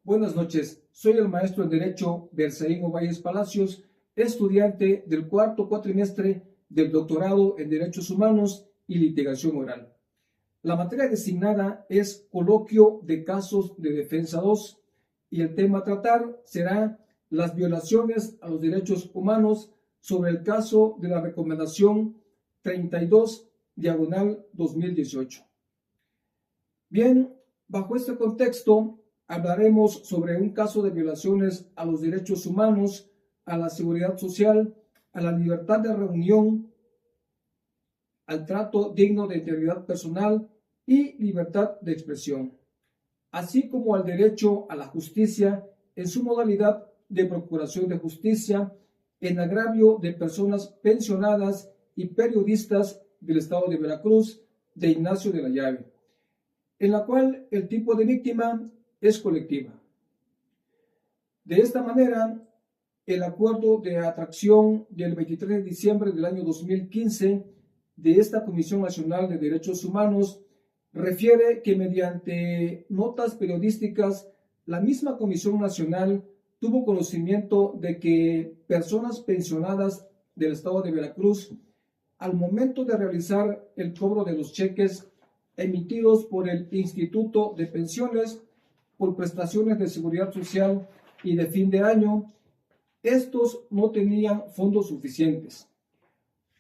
Buenas noches, soy el maestro en Derecho Berzaín Valles Palacios, estudiante del cuarto cuatrimestre del doctorado en Derechos Humanos y Litigación Oral. La materia designada es Coloquio de Casos de Defensa 2 y el tema a tratar será las violaciones a los derechos humanos sobre el caso de la Recomendación 32/2018. Bien, bajo este contexto, hablaremos sobre un caso de violaciones a los derechos humanos, a la seguridad social, a la libertad de reunión, al trato digno de integridad personal y libertad de expresión, así como al derecho a la justicia en su modalidad de procuración de justicia en agravio de personas pensionadas y periodistas del estado de Veracruz, de Ignacio de la Llave, en la cual el tipo de víctima es colectiva. De esta manera, el acuerdo de atracción del 23 de diciembre del año 2015 de esta Comisión Nacional de Derechos Humanos refiere que mediante notas periodísticas, la misma Comisión Nacional tuvo conocimiento de que personas pensionadas del estado de Veracruz, al momento de realizar el cobro de los cheques emitidos por el Instituto de Pensiones, por prestaciones de seguridad social y de fin de año, estos no tenían fondos suficientes,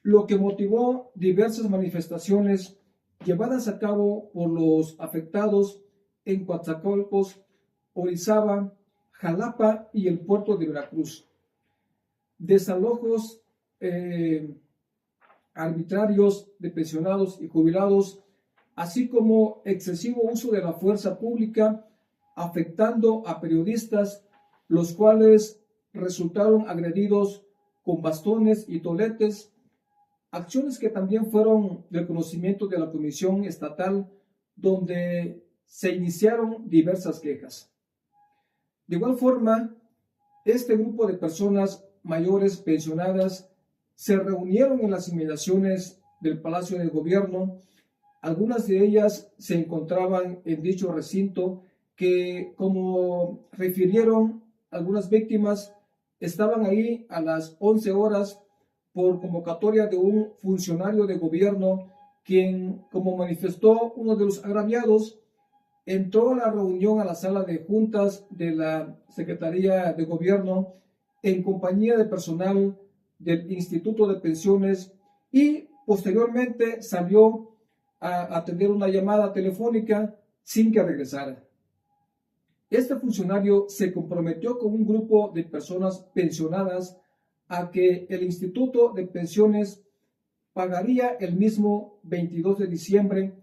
lo que motivó diversas manifestaciones llevadas a cabo por los afectados en Coatzacoalcos, Orizaba, Jalapa y el puerto de Veracruz. Desalojos arbitrarios de pensionados y jubilados, así como excesivo uso de la fuerza pública, afectando a periodistas, los cuales resultaron agredidos con bastones y toletes, acciones que también fueron del conocimiento de la Comisión Estatal, donde se iniciaron diversas quejas. De igual forma, este grupo de personas mayores pensionadas se reunieron en las inmediaciones del Palacio de Gobierno. Algunas de ellas se encontraban en dicho recinto que, como refirieron algunas víctimas, estaban ahí a las 11 horas por convocatoria de un funcionario de gobierno, quien, como manifestó uno de los agraviados, entró a la reunión a la sala de juntas de la Secretaría de Gobierno en compañía de personal del Instituto de Pensiones y posteriormente salió a atender una llamada telefónica sin que regresara. Este funcionario se comprometió con un grupo de personas pensionadas a que el Instituto de Pensiones pagaría el mismo 22 de diciembre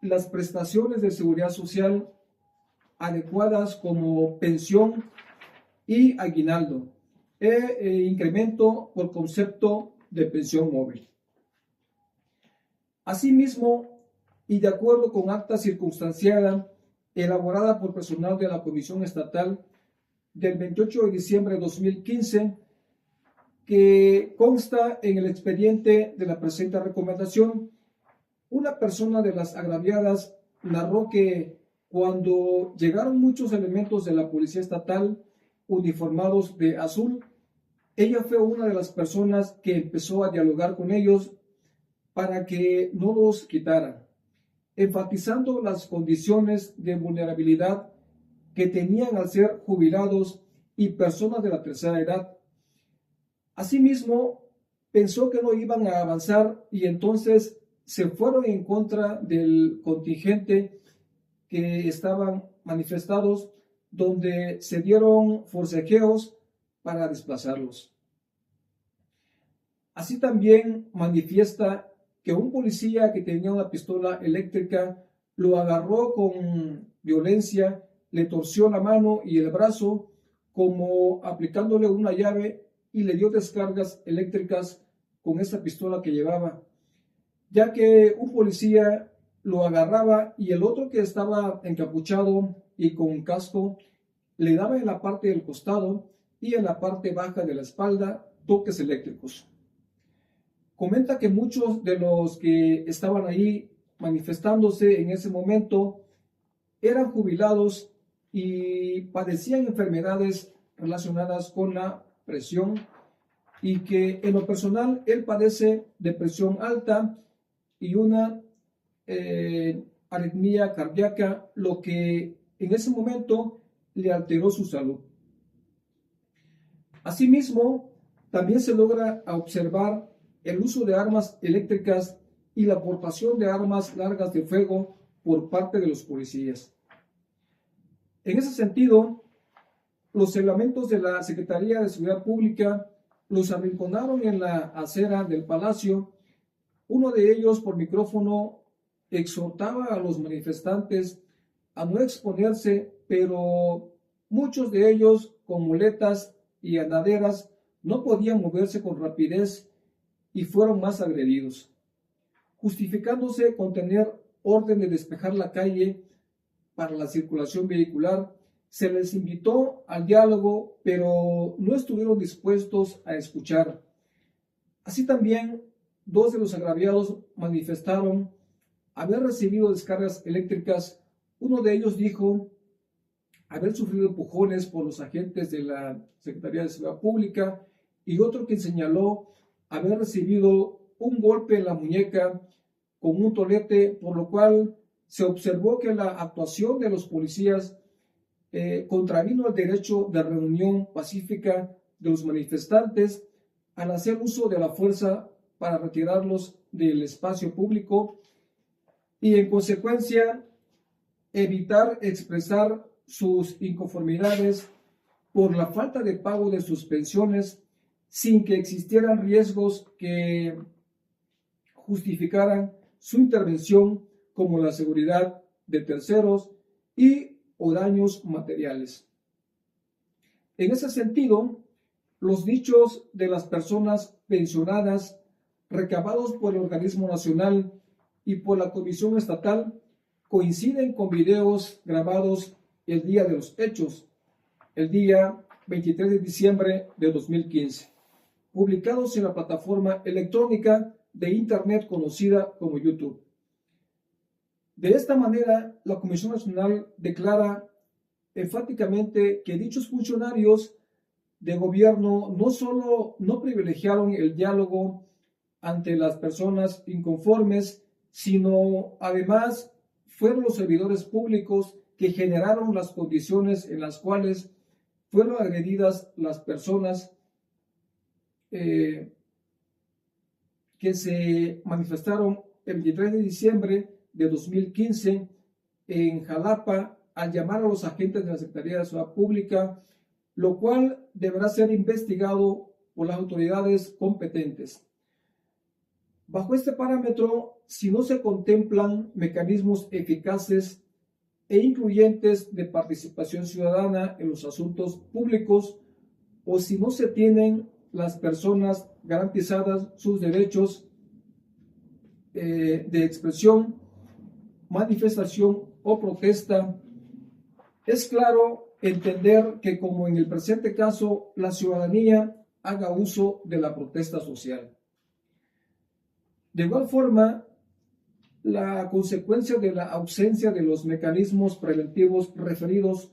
las prestaciones de seguridad social adecuadas como pensión y aguinaldo e incremento por concepto de pensión móvil. Asimismo, y de acuerdo con acta circunstanciada elaborada por personal de la Comisión Estatal del 28 de diciembre de 2015, que consta en el expediente de la presente recomendación, una persona de las agraviadas narró que cuando llegaron muchos elementos de la Policía Estatal uniformados de azul, ella fue una de las personas que empezó a dialogar con ellos para que no los quitaran, enfatizando las condiciones de vulnerabilidad que tenían al ser jubilados y personas de la tercera edad. Asimismo, pensó que no iban a avanzar y entonces se fueron en contra del contingente que estaban manifestados, donde se dieron forcejeos para desplazarlos. Así también manifiesta que un policía que tenía una pistola eléctrica lo agarró con violencia, le torció la mano y el brazo, como aplicándole una llave, y le dio descargas eléctricas con esa pistola que llevaba, ya que un policía lo agarraba y el otro, que estaba encapuchado y con casco, le daba en la parte del costado y en la parte baja de la espalda toques eléctricos. Comenta que muchos de los que estaban ahí manifestándose en ese momento eran jubilados y padecían enfermedades relacionadas con la presión, y que en lo personal él padece de presión alta y una arritmia cardíaca, lo que en ese momento le alteró su salud. Asimismo, también se logra observar el uso de armas eléctricas y la aportación de armas largas de fuego por parte de los policías. En ese sentido, los elementos de la Secretaría de Seguridad Pública los arrinconaron en la acera del Palacio. Uno de ellos, por micrófono, exhortaba a los manifestantes a no exponerse, pero muchos de ellos, con muletas y andaderas, no podían moverse con rapidez y fueron más agredidos, justificándose con tener orden de despejar la calle para la circulación vehicular. Se les invitó al diálogo, pero no estuvieron dispuestos a escuchar. Así también, dos de los agraviados manifestaron haber recibido descargas eléctricas. Uno de ellos dijo haber sufrido empujones por los agentes de la Secretaría de Seguridad Pública, y otro que señaló haber recibido un golpe en la muñeca con un tolete, por lo cual se observó que la actuación de los policías contravino el derecho de reunión pacífica de los manifestantes al hacer uso de la fuerza para retirarlos del espacio público y, en consecuencia, evitar expresar sus inconformidades por la falta de pago de sus pensiones sin que existieran riesgos que justificaran su intervención, como la seguridad de terceros o daños materiales. En ese sentido, los dichos de las personas pensionadas recabados por el organismo nacional y por la Comisión Estatal coinciden con videos grabados el día de los hechos, el día 23 de diciembre de 2015, publicados en la plataforma electrónica de Internet conocida como YouTube. De esta manera, la Comisión Nacional declara enfáticamente que dichos funcionarios de gobierno no solo no privilegiaron el diálogo ante las personas inconformes, sino además fueron los servidores públicos que generaron las condiciones en las cuales fueron agredidas las personas que se manifestaron el 23 de diciembre de 2015 en Jalapa al llamar a los agentes de la Secretaría de Seguridad Pública, lo cual deberá ser investigado por las autoridades competentes. Bajo este parámetro, si no se contemplan mecanismos eficaces e incluyentes de participación ciudadana en los asuntos públicos, o si no se tienen las personas garantizadas sus derechos de expresión, manifestación o protesta, es claro entender que, como en el presente caso, la ciudadanía haga uso de la protesta social. De igual forma, la consecuencia de la ausencia de los mecanismos preventivos referidos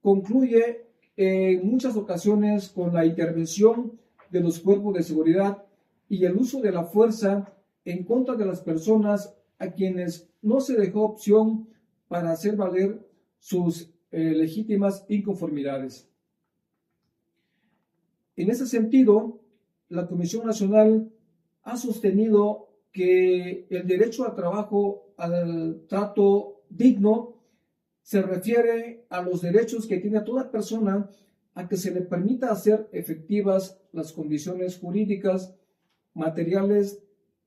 concluye en muchas ocasiones con la intervención de los cuerpos de seguridad y el uso de la fuerza en contra de las personas a quienes no se dejó opción para hacer valer sus legítimas inconformidades. En ese sentido, la Comisión Nacional ha sostenido que el derecho al trabajo, al trato digno, se refiere a los derechos que tiene toda persona a que se le permita hacer efectivas las condiciones jurídicas, materiales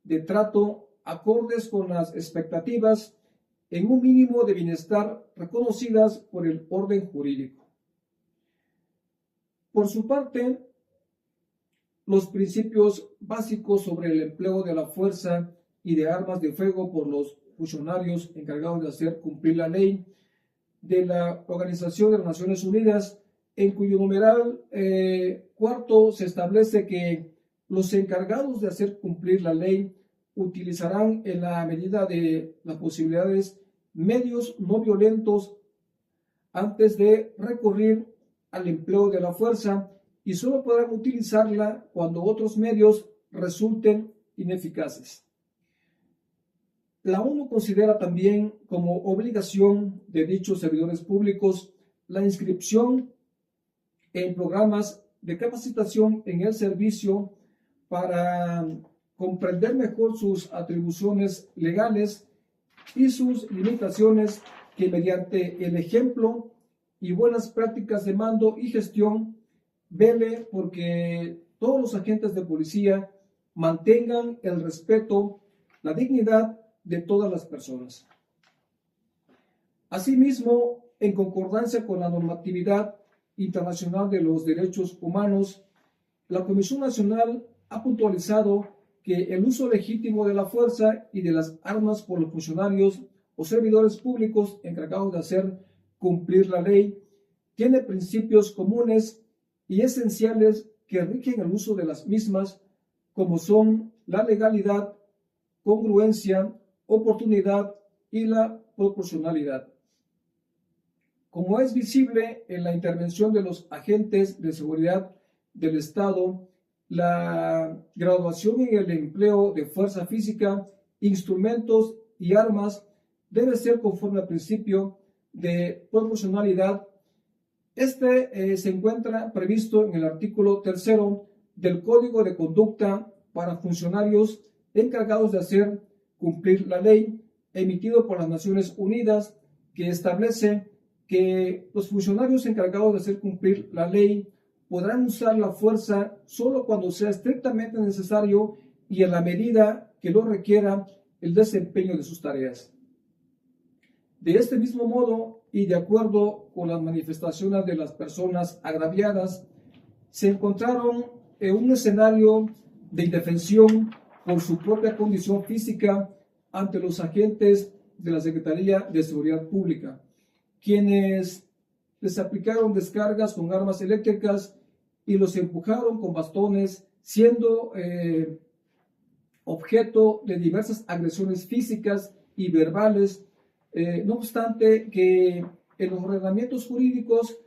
de trato acordes con las expectativas en un mínimo de bienestar reconocidas por el orden jurídico. Por su parte, los principios básicos sobre el empleo de la fuerza y de armas de fuego por los funcionarios encargados de hacer cumplir la ley de la Organización de las Naciones Unidas, en cuyo numeral cuarto se establece que los encargados de hacer cumplir la ley utilizarán, en la medida de las posibilidades, medios no violentos antes de recurrir al empleo de la fuerza y solo podrán utilizarla cuando otros medios resulten ineficaces. La ONU considera también como obligación de dichos servidores públicos la inscripción en programas de capacitación en el servicio para comprender mejor sus atribuciones legales y sus limitaciones, que mediante el ejemplo y buenas prácticas de mando y gestión vele porque todos los agentes de policía mantengan el respeto, la dignidad de todas las personas. Asimismo, en concordancia con la normatividad internacional de los derechos humanos, la Comisión Nacional ha puntualizado que el uso legítimo de la fuerza y de las armas por los funcionarios o servidores públicos encargados de hacer cumplir la ley tiene principios comunes y esenciales que rigen el uso de las mismas, como son la legalidad, congruencia, oportunidad y la proporcionalidad. Como es visible en la intervención de los agentes de seguridad del Estado, la graduación en el empleo de fuerza física, instrumentos y armas debe ser conforme al principio de proporcionalidad. Este se encuentra previsto en el artículo 3 del Código de Conducta para funcionarios encargados de hacer cumplir la ley, emitido por las Naciones Unidas, que establece que los funcionarios encargados de hacer cumplir la ley podrán usar la fuerza solo cuando sea estrictamente necesario y en la medida que lo requiera el desempeño de sus tareas. De este mismo modo, y de acuerdo con las manifestaciones de las personas agraviadas, se encontraron en un escenario de indefensión por su propia condición física ante los agentes de la Secretaría de Seguridad Pública, quienes les aplicaron descargas con armas eléctricas y los empujaron con bastones, siendo objeto de diversas agresiones físicas y verbales. No obstante que en los ordenamientos jurídicos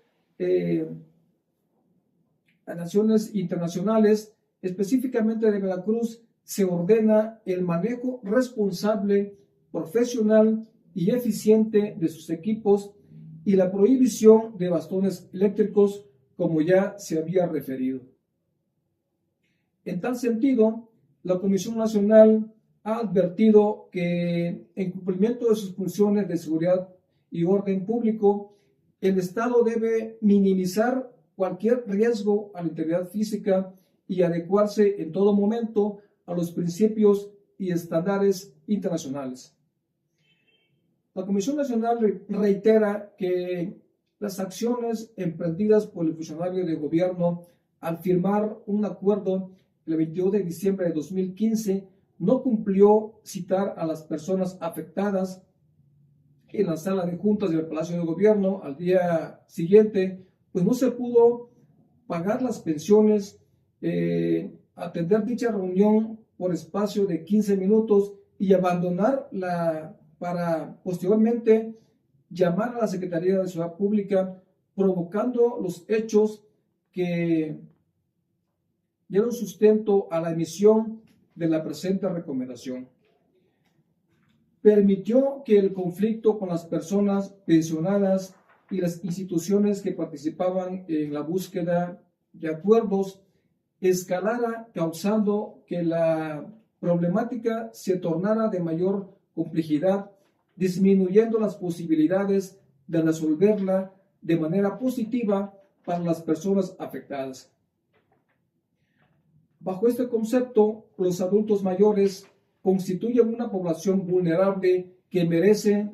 a naciones internacionales, específicamente de Veracruz, se ordena el manejo responsable, profesional y eficiente de sus equipos y la prohibición de bastones eléctricos, como ya se había referido. En tal sentido, la Comisión Nacional ha advertido que en cumplimiento de sus funciones de seguridad y orden público, el Estado debe minimizar cualquier riesgo a la integridad física y adecuarse en todo momento a los principios y estándares internacionales. La Comisión Nacional reitera que las acciones emprendidas por el funcionario de gobierno al firmar un acuerdo el 22 de diciembre de 2015 no cumplió citar a las personas afectadas en la sala de juntas del Palacio de Gobierno al día siguiente, pues no se pudo pagar las pensiones, atender dicha reunión por espacio de 15 minutos y abandonarla para posteriormente llamar a la Secretaría de Seguridad Pública, provocando los hechos que dieron sustento a la emisión de la presente recomendación. Permitió que el conflicto con las personas pensionadas y las instituciones que participaban en la búsqueda de acuerdos escalara, causando que la problemática se tornara de mayor complejidad, disminuyendo las posibilidades de resolverla de manera positiva para las personas afectadas. Bajo este concepto, los adultos mayores constituyen una población vulnerable que merece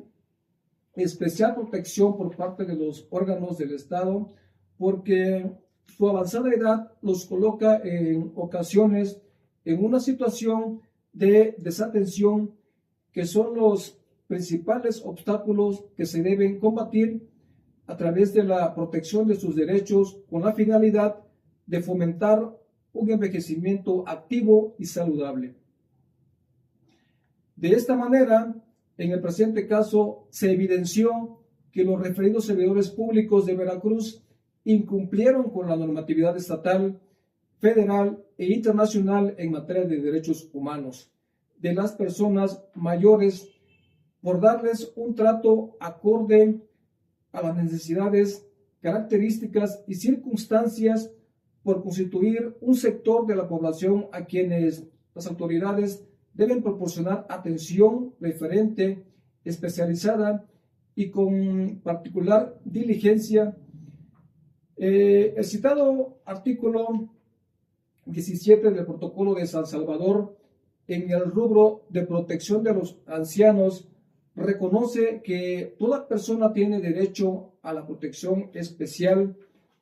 especial protección por parte de los órganos del Estado, porque su avanzada edad los coloca en ocasiones en una situación de desatención, que son los principales obstáculos que se deben combatir a través de la protección de sus derechos, con la finalidad de fomentar un envejecimiento activo y saludable. De esta manera, en el presente caso, se evidenció que los referidos servidores públicos de Veracruz incumplieron con la normatividad estatal, federal e internacional en materia de derechos humanos de las personas mayores por darles un trato acorde a las necesidades, características y circunstancias, por constituir un sector de la población a quienes las autoridades deben proporcionar atención referente, especializada y con particular diligencia. El citado artículo 17 del Protocolo de San Salvador, en el rubro de protección de los ancianos, reconoce que toda persona tiene derecho a la protección especial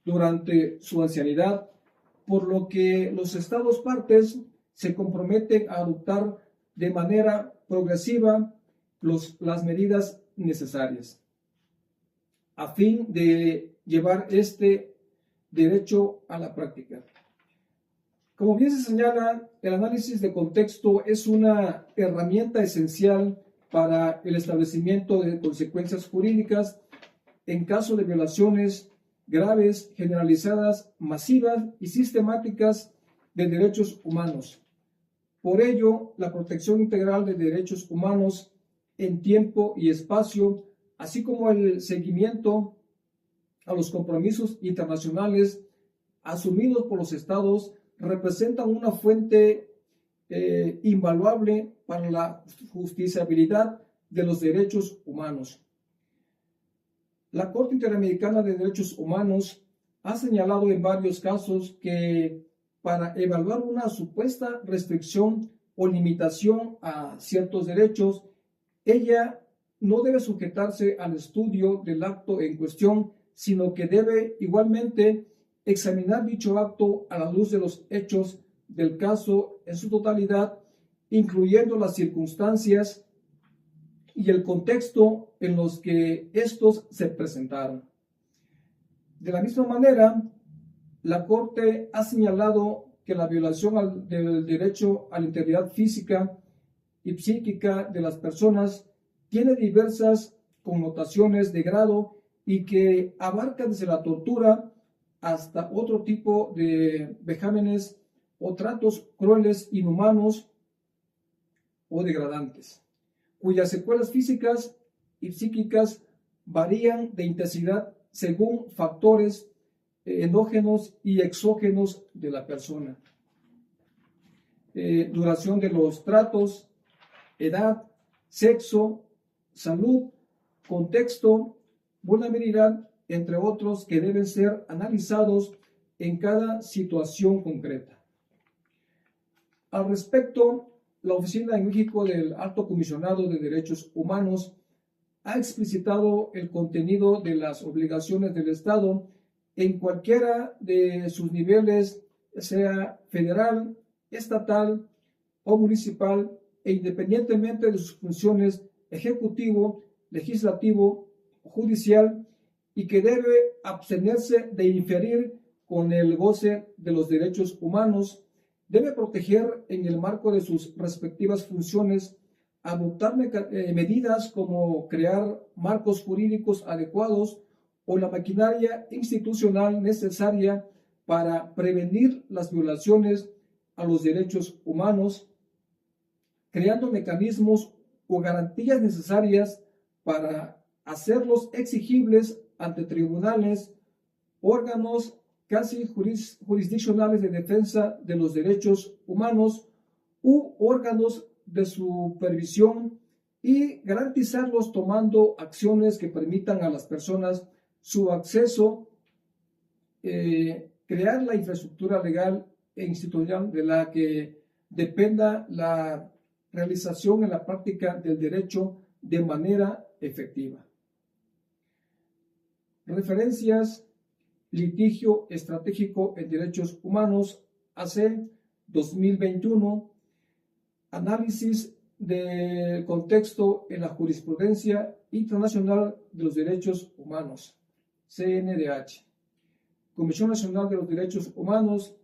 durante su ancianidad, por lo que los Estados partes se comprometen a adoptar de manera progresiva las medidas necesarias a fin de llevar este derecho a la práctica. Como bien se señala, el análisis de contexto es una herramienta esencial para el establecimiento de consecuencias jurídicas en caso de violaciones graves, generalizadas, masivas y sistemáticas de derechos humanos. Por ello, la protección integral de derechos humanos en tiempo y espacio, así como el seguimiento a los compromisos internacionales asumidos por los estados, representan una fuente invaluable para la justiciabilidad de los derechos humanos. La Corte Interamericana de Derechos Humanos ha señalado en varios casos que para evaluar una supuesta restricción o limitación a ciertos derechos, ella no debe sujetarse al estudio del acto en cuestión, sino que debe igualmente examinar dicho acto a la luz de los hechos del caso en su totalidad, incluyendo las circunstancias y el contexto en los que estos se presentaron. De la misma manera, la Corte ha señalado que la violación del derecho a la integridad física y psíquica de las personas tiene diversas connotaciones de grado y que abarca desde la tortura hasta otro tipo de vejámenes o tratos crueles, inhumanos o degradantes, cuyas secuelas físicas y psíquicas varían de intensidad según factores endógenos y exógenos de la persona. Duración de los tratos, edad, sexo, salud, contexto, vulnerabilidad, entre otros que deben ser analizados en cada situación concreta. Al respecto, la Oficina en México del Alto Comisionado de Derechos Humanos ha explicitado el contenido de las obligaciones del Estado en cualquiera de sus niveles, sea federal, estatal o municipal, e independientemente de sus funciones ejecutivo, legislativo o judicial, y que debe abstenerse de inferir con el goce de los derechos humanos, debe proteger en el marco de sus respectivas funciones, adoptar medidas como crear marcos jurídicos adecuados o la maquinaria institucional necesaria para prevenir las violaciones a los derechos humanos, creando mecanismos o garantías necesarias para hacerlos exigibles ante tribunales, órganos casi jurisdiccionales de defensa de los derechos humanos u órganos de supervisión, y garantizarlos tomando acciones que permitan a las personas su acceso, crear la infraestructura legal e institucional de la que dependa la realización en la práctica del derecho de manera efectiva. Referencias: Litigio Estratégico en Derechos Humanos, AC 2021, Análisis del contexto en la jurisprudencia internacional de los derechos humanos, CNDH, Comisión Nacional de los Derechos Humanos,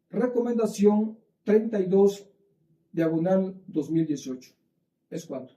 Recomendación 32/2018. Es cuanto.